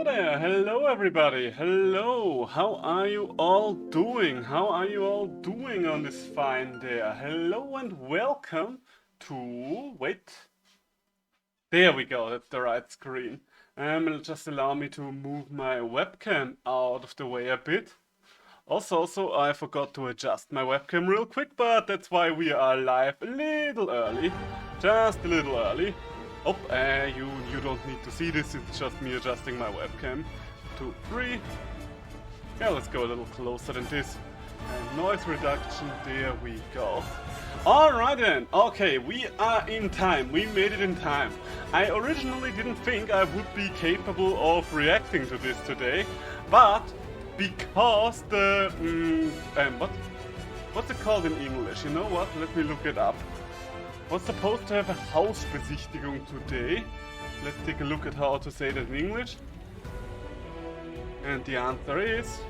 Hello there, hello everybody, hello, how are you all doing? How are you all doing on this fine day? Hello and welcome to, wait, there we go, that's the right screen. Just allow me to move my webcam out of the way a bit. Also, I forgot to adjust my webcam real quick, but that's why we are live a little early, just a little early. Oh, you don't need to see this, it's just me adjusting my webcam. 2, 3. Yeah, let's go a little closer than this. And noise reduction, there we go. Alright then, okay, we are in time, we made it in time. I originally didn't think I would be capable of reacting to this today, but because the... what's it called in English? You know what, let me look it up. Was supposed to have a Hausbesichtigung today. Let's take a look at how to say that in English. And the answer is...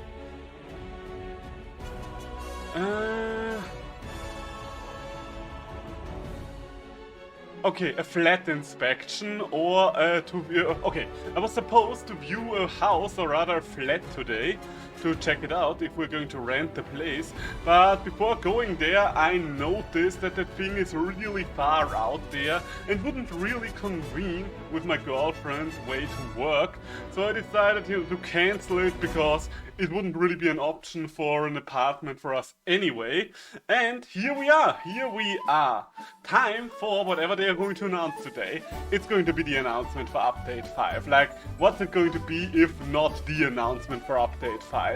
okay, a flat inspection or to view... Okay, I was supposed to view a house, or rather a flat today, to check it out if we're going to rent the place. But before going there, I noticed that the thing is really far out there and wouldn't really convene with my girlfriend's way to work. So I decided to cancel it because it wouldn't really be an option for an apartment for us anyway. And here we are. Time for whatever they are going to announce today. It's going to be the announcement for Update 5. Like, what's it going to be if not the announcement for Update 5?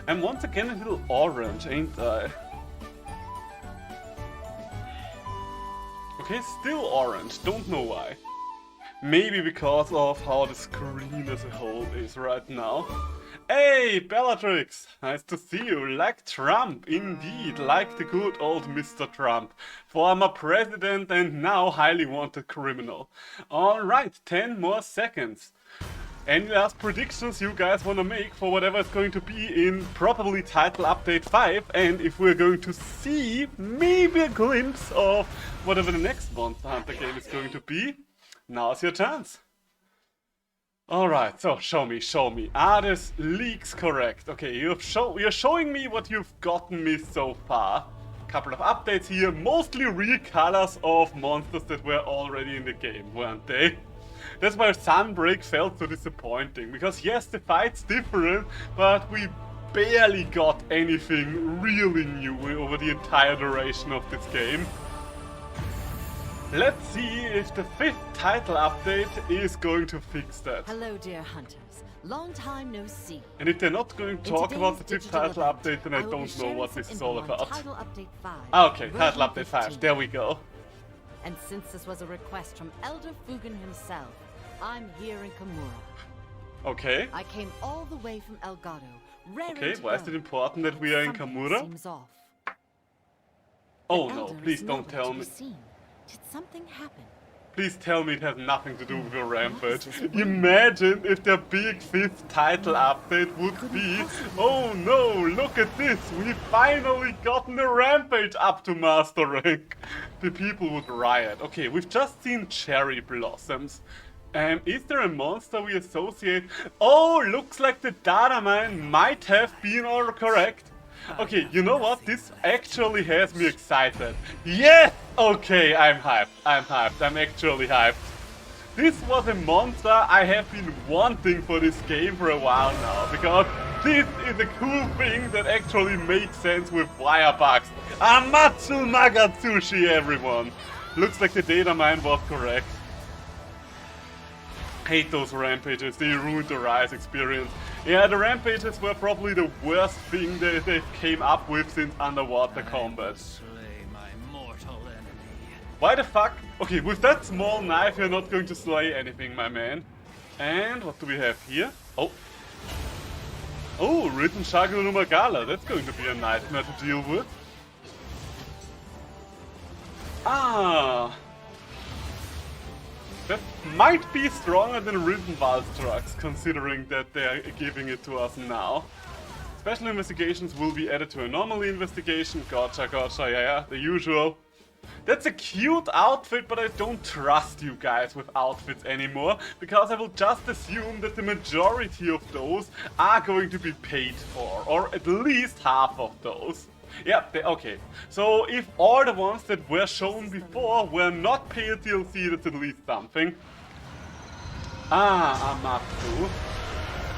I'm once again a little orange, ain't I? Okay, still orange, don't know why. Maybe because of how the screen as a whole is right now. Hey, Bellatrix! Nice to see you. Like Trump, indeed. Like the good old Mr. Trump. Former president and now highly wanted criminal. Alright, 10 more seconds. Any last predictions you guys want to make for whatever it's going to be in probably Title Update 5? And if we're going to see maybe a glimpse of whatever the next Monster Hunter game is going to be? Now's your chance. Alright, so show me. Are these leaks correct? Okay, you're showing me what you've gotten me so far. Couple of updates here, mostly real colors of monsters that were already in the game, weren't they? That's why Sunbreak felt so disappointing, because yes, the fight's different, but we barely got anything really new over the entire duration of this game. Let's see if the 5th title update is going to fix that. Hello, dear hunters. Long time no see. And if they're not going to talk about the 5th title update, then I don't know what this is all about. Title update 5, Okay, title update 5, there we go. And since this was a request from Elder Fugen himself, I'm here in Kamura. Okay. I came all the way from Elgato. Okay, why is it important that we are in Kamura? Seems off. Oh The no, Elder please is don't nowhere tell to me. be seen. Did something happen? Please tell me it has nothing to do with a rampage. Imagine if their big 5th title update would be, oh no, look at this, we've finally gotten a rampage up to master rank. The people would riot. Okay, we've just seen cherry blossoms. Is there a monster we associate? Oh, looks like the data mine might have been all correct. Okay, you know what? This actually has me excited. Yes! Okay, I'm hyped. I'm actually hyped. This was a monster I have been wanting for this game for a while now, because this is a cool thing that actually makes sense with wirebugs. Amatsu Magatsushi, everyone! Looks like the data mine was correct. Hate those rampages, they ruined the Rise experience. Yeah, the rampages were probably the worst thing that they came up with since underwater combat. Why the fuck? Okay, with that small knife you're not going to slay anything, my man. And what do we have here? Oh. Oh, written Shagunumagala, that's going to be a nightmare to deal with. Ah. That might be stronger than written Valstrucks, considering that they are giving it to us now. Special investigations will be added to anomaly investigation. Gotcha, yeah, the usual. That's a cute outfit, but I don't trust you guys with outfits anymore, because I will just assume that the majority of those are going to be paid for, or at least half of those. Yeah, okay. So if all the ones that were shown before were not paid DLC, that's at least something. Ah, Amatsu.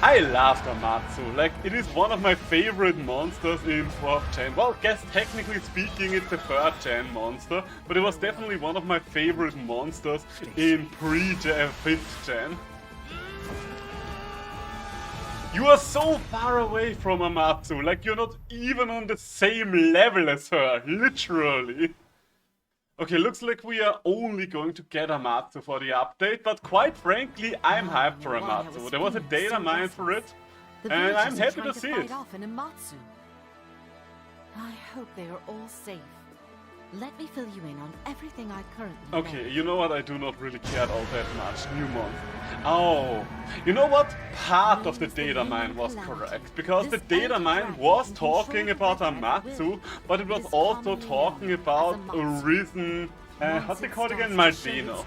I loved Amatsu, like, it is one of my favorite monsters in 4th gen. Well, guess technically speaking it's a 3rd gen monster, but it was definitely one of my favorite monsters in 5th gen. You are so far away from Amatsu, like you're not even on the same level as her, literally. Okay, looks like we are only going to get Amatsu for the update, but quite frankly, I'm hyped for Amatsu. There was a data mine for it, and I'm happy to see it. I hope they are all safe. Let me fill you in on everything I currently know. Okay, you know what? I do not really care all that much. New month. Oh, you know what? Part of the data mine was correct, because the data mine was talking about Amatsu, but it was also talking about a risen, what's it called again? Maldeno.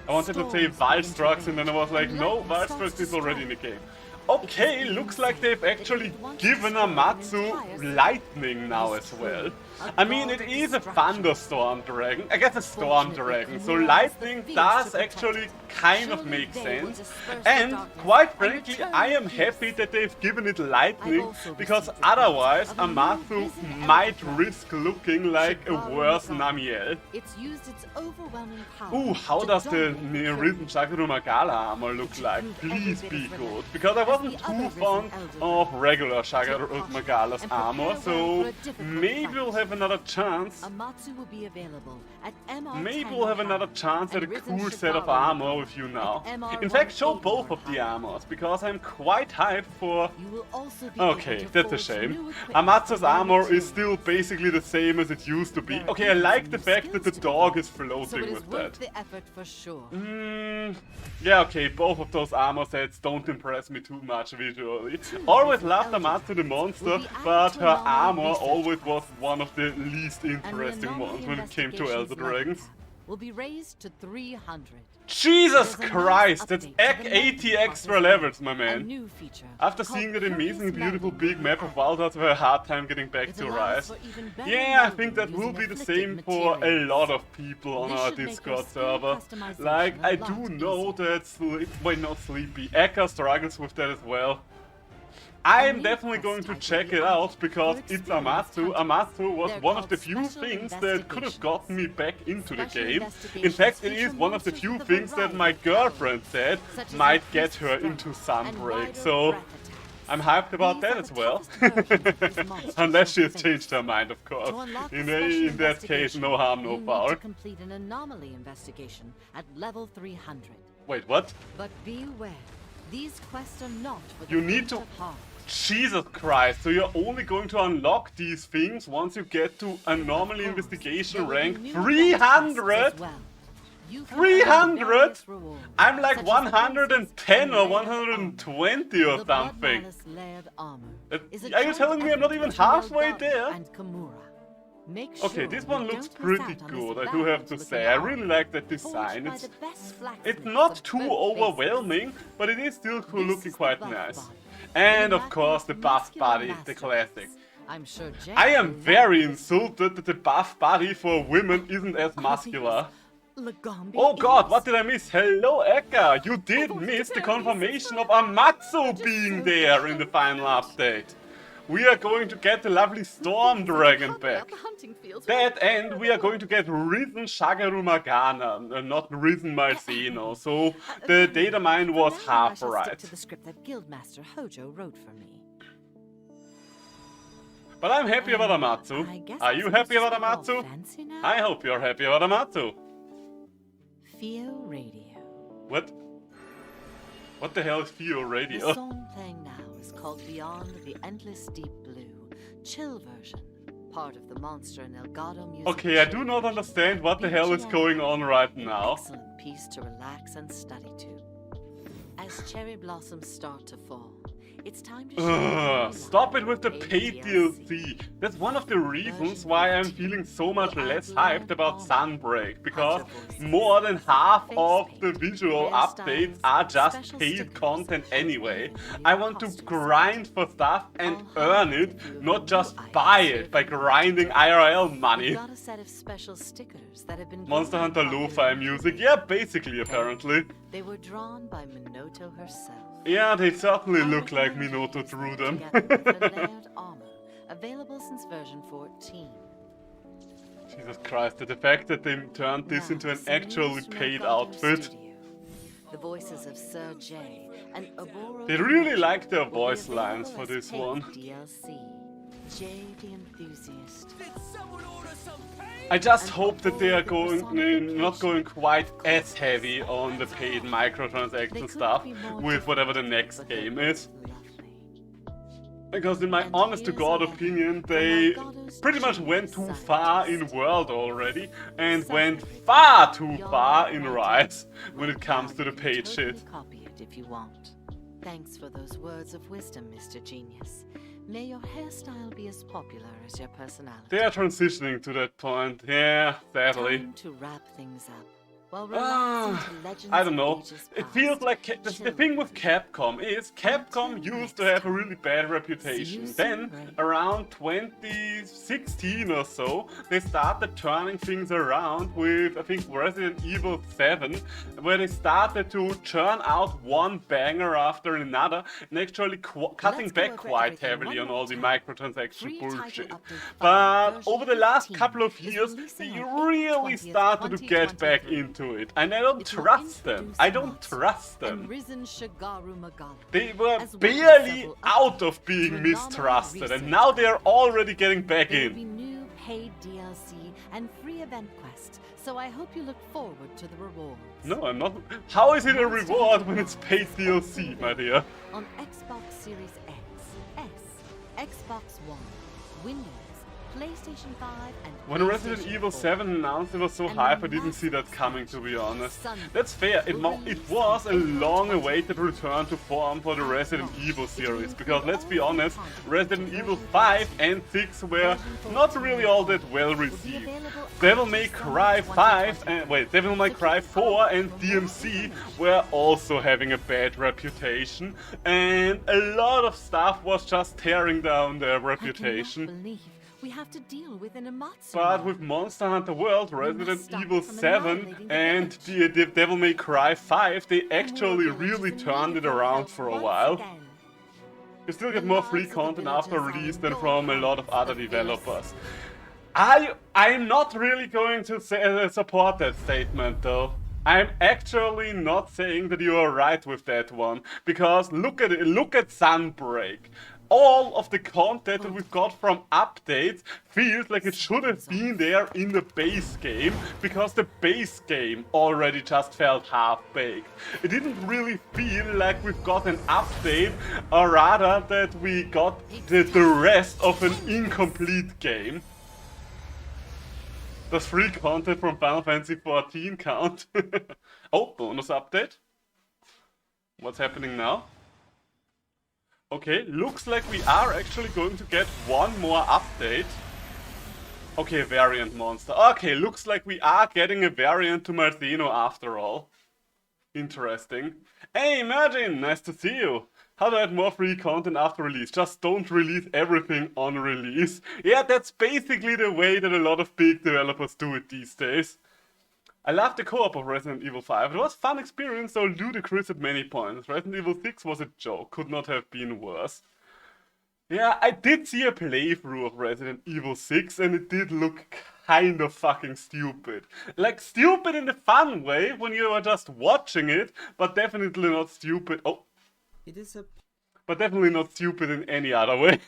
I wanted to say Valstrux, and then I was like, no, Valstrux is already in the game. Okay, looks like they've actually given Amatsu lightning now as well. I mean, it is a thunderstorm dragon, I guess a storm dragon, so lightning does actually kind of make sense. And quite frankly, I am happy that they've given it lightning, because otherwise Amatsu might risk looking like a worse Namiel. Ooh, how does the risen Shagaru Magala armor look like? Please be good, because I wasn't too fond of regular Shagaru Magala's armor, so maybe we'll have another chance. Maybe we'll have another chance at a cool set of armor with you now. In fact, show both of the armors, because I'm quite hyped for... Okay, that's a shame. Amatsu's armor is still basically the same as it used to be. Okay, I like the fact that the dog is floating with that. Yeah, okay, both of those armor sets don't impress me too much visually. Always loved Amatsu the monster, but her armor always was one of the least interesting ones when it came to Elder Dragons. Will be raised to 300. Jesus Christ, that's 80 extra levels, my man. After seeing that amazing, beautiful big map of Wildhearts, I have a hard time getting back to Rise. Yeah, I think that will be the same for a lot of people on our Discord server. Like, I do know that Eka struggles with that as well. I am definitely going to check it out, because it's Amatsu. Amatsu was one of the few things that could have gotten me back into the game. In fact, it is one of the few things that my girlfriend said might get her into Sunbreak, so I'm hyped about that as well. Unless she has changed her mind, of course. In that case, no harm, no foul. Complete an anomaly investigation at level 300. Wait, what? But beware, these quests are not for the You need to... Jesus Christ, so you're only going to unlock these things once you get to anomaly investigation rank 300? 300? I'm like 110 or 120 or something. Are you telling me I'm not even halfway there? Okay, this one looks pretty good, I do have to say. I really like that design. It's not too overwhelming, but it is still looking quite nice. And of course the buff body, the classic. I am very insulted that the buff body for women isn't as muscular. Oh god, what did I miss? Hello Eka! You did miss the confirmation of Amatsu being there in the final update. We are going to get the lovely Storm Dragon back. That, and we are going to get Risen Shagaru Magana, not Risen Malzeno, so the data mine was half right. But I'm happy about Amatsu. Are you happy about Amatsu? I hope you're happy about Amatsu. Fio Radio. What? What the hell is Fio Radio? The song playing now is called Beyond the Endless Deep Blue, chill version, part of the Monster and Elgato music. Okay, I do not understand what the hell is going on right now. Excellent piece to relax and study to. As cherry blossoms start to fall, It's time to show Stop it with the paid DLC. That's one of the reasons why I'm feeling so much less hyped about Sunbreak, because more than half of the visual updates are just paid content anyway. I want to grind for stuff and earn it, not just buy it by grinding IRL money. Got a set of special stickers that have been Monster Hunter lo-fi music, yeah, basically, apparently. They were drawn by Minoto herself. Yeah, they certainly look like Minoto drew them. Layered armor, available since version 14. Jesus Christ, the fact that they turned this into an actually paid outfit. The voices of Sir J and Oboro. They really like their voice lines for this one. DLC. J the Enthusiast. I just hope that they are not going quite as heavy on the paid microtransaction stuff with whatever the next game is. Because in my honest to god opinion, they pretty much went too far in World already and went far too far in Rise when it comes to the paid shit. Copy it if you want. Thanks for those words of wisdom, Mr. Genius. May your hairstyle be as popular as your personality. They are transitioning to that point, yeah, sadly. Time to wrap things up. While I don't know. It feels like the thing with Capcom is Capcom used to have a really bad reputation. Then, around 2016 or so, they started turning things around with, I think, Resident Evil 7, where they started to churn out one banger after another and actually cutting back quite heavily on all the microtransaction bullshit. But over the last couple of years, they really started to get back into it, and I don't trust them. I don't trust them. They were barely out of being mistrusted, and now they are already getting back in. New paid DLC and free event quests, so I hope you look forward to the rewards. No, I'm not. How is it a reward when it's paid DLC, my dear? On Xbox Series X, S, Xbox One, Windows, PlayStation 5 and when Resident Evil 7 announced, it was so hype, I didn't see that coming, to be honest. That's fair, it was a long-awaited return to form for the Resident Evil series, because let's be honest, Resident Evil 5 and 6 were not really all that well received. Devil May Cry 5 and Devil May Cry 4 and DMC were also having a bad reputation, and a lot of stuff was just tearing down their reputation. We have to deal with an Amatsu. But with Monster Hunter World, Resident Evil 7 and the Devil May Cry 5, they actually really turned it around for a while. You still get more free content after release than from a lot of other developers. I'm not really going to support that statement though. I'm actually not saying that you are right with that one, because look at it, look at Sunbreak. All of the content that we've got from updates feels like it should have been there in the base game, because the base game already just felt half-baked. It didn't really feel like we've got an update, or rather that we got the rest of an incomplete game. Does free content from Final Fantasy XIV count? Oh, bonus update. What's happening now? Okay, looks like we are actually going to get one more update. Okay, variant monster. Okay, looks like we are getting a variant to Martino after all. Interesting. Hey, Martin, nice to see you. How to add more free content after release? Just don't release everything on release. Yeah, that's basically the way that a lot of big developers do it these days. I love the co-op of Resident Evil 5. It was a fun experience, though ludicrous at many points. Resident Evil 6 was a joke, could not have been worse. Yeah, I did see a playthrough of Resident Evil 6 and it did look kind of fucking stupid. Like, stupid in the fun way when you are just watching it, but definitely not stupid. Oh. It is a... But definitely not stupid in any other way.